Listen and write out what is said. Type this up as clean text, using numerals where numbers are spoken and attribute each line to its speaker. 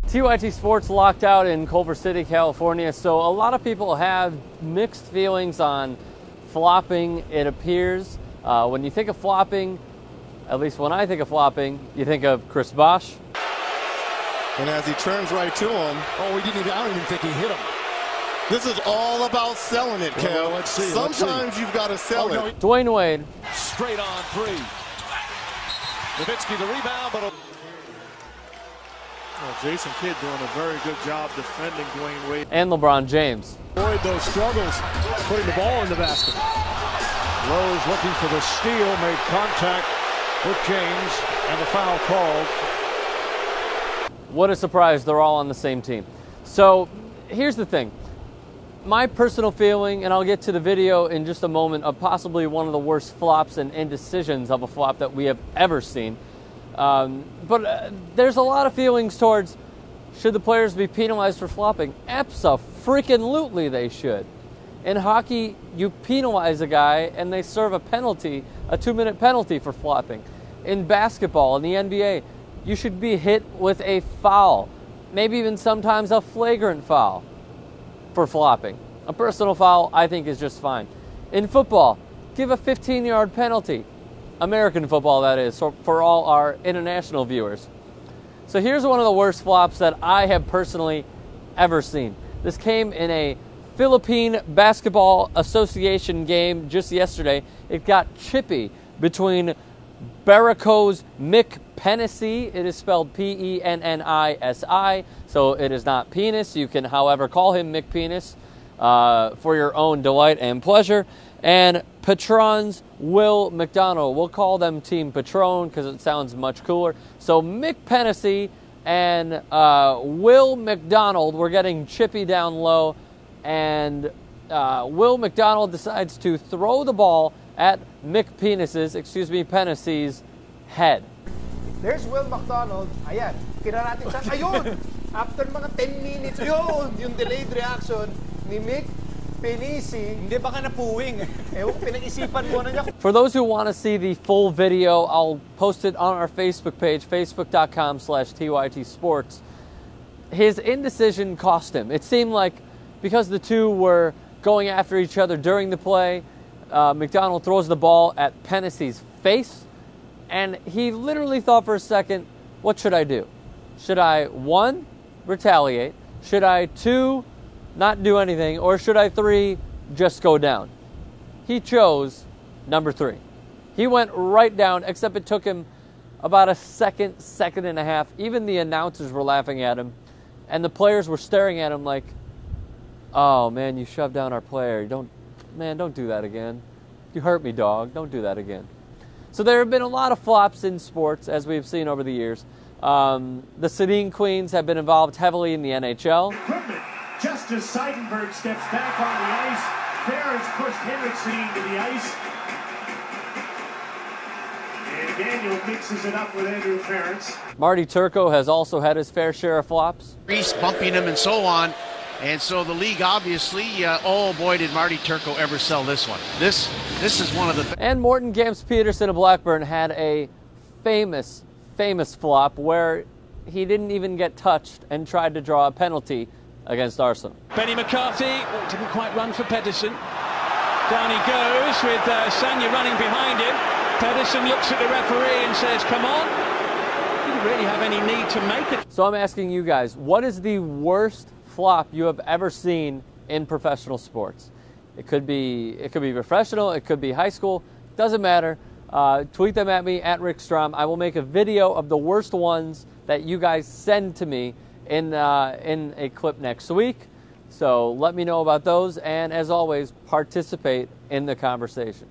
Speaker 1: TYT Sports locked out in Culver City, California, so a lot of people have mixed feelings on flopping, it appears. When you think of flopping, at least when I think of flopping, you think of Chris Bosh.
Speaker 2: And as he turns right to him,
Speaker 3: I don't even think he hit him.
Speaker 2: This is all about selling it, Kev.
Speaker 3: Well, let's see.
Speaker 2: Sometimes you've got to sell it.
Speaker 1: Dwayne Wade.
Speaker 3: Straight on three. Nowitzki the rebound, but...
Speaker 4: Jason Kidd doing a very good job defending Dwayne Wade.
Speaker 1: And LeBron James.
Speaker 3: Avoid those struggles, putting the ball in the basket. Rose looking for the steal, made contact with James, and the foul called.
Speaker 1: What a surprise, they're all on the same team. So here's the thing. My personal feeling, and I'll get to the video in just a moment, of possibly one of the worst flops and indecisions of a flop that we have ever seen. But there's a lot of feelings towards, should the players be penalized for flopping? Abso-freaking-lutely they should. In hockey, you penalize a guy and they serve a penalty, a 2-minute penalty for flopping. In basketball, in the NBA, you should be hit with a foul, maybe even sometimes a flagrant foul for flopping. A personal foul, I think, is just fine. In football, give a 15-yard penalty. American football, that is, for all our international viewers. So here's one of the worst flops that I have personally ever seen. This came in a Philippine Basketball Association game just yesterday. It got chippy between Barako's Mick Pennisi. It is spelled P-E-N-N-I-S-I, so it is not penis. You can, however, call him Mick Penis for your own delight and pleasure. And Petron's Will McDonald. We'll call them Team Petron because it sounds much cooler. So Mick Pennisi and Will McDonald were getting chippy down low, and Will McDonald decides to throw the ball at Mick Pennisi's head.
Speaker 5: There's Will McDonald. Ayan, kinarating siya. Ayun! After mga 10 minutes, yun! Yung delayed reaction ni Mick Pennisi. Hindi baka napuwing. Pinag-isipan mo na niya.
Speaker 1: For those who want to see the full video, I'll post it on our Facebook page, facebook.com/TYT Sports. His indecision cost him. It seemed like because the two were going after each other during the play, McDonald throws the ball at Pennisi's face, and he literally thought for a second, what should I do? Should I, 1, retaliate? Should I, 2, not do anything? Or should I, 3, just go down? He chose number 3. He went right down, except it took him about a second and a half. Even the announcers were laughing at him, and the players were staring at him like, oh man, you shoved down our player. Don't do that again. You hurt me, dog. Don't do that again. So there have been a lot of flops in sports, as we've seen over the years. The Sedin Queens have been involved heavily in the NHL.
Speaker 6: Equipment. Just as Seidenberg steps back on the ice, Ferris pushed Henrik Sedin to the ice. And Daniel mixes it up with Andrew Ferris.
Speaker 1: Marty Turco has also had his fair share of flops.
Speaker 7: Reese bumping him and so on. And so the league obviously, oh boy, did Marty Turco ever sell this one. This is one of the...
Speaker 1: And Morton Gamps-Peterson of Blackburn had a famous flop where he didn't even get touched and tried to draw a penalty against Arsenal.
Speaker 8: Benny McCarthy didn't quite run for Pedersen. Down he goes with Sanya running behind him. Pedersen looks at the referee and says, come on. Didn't really have any need to make it.
Speaker 1: So I'm asking you guys, what is the worst flop you have ever seen in professional sports? It could be professional, it could be high school, doesn't matter. Tweet them at me, at Rick Strom. I will make a video of the worst ones that you guys send to me in a clip next week. So let me know about those, and as always, participate in the conversation.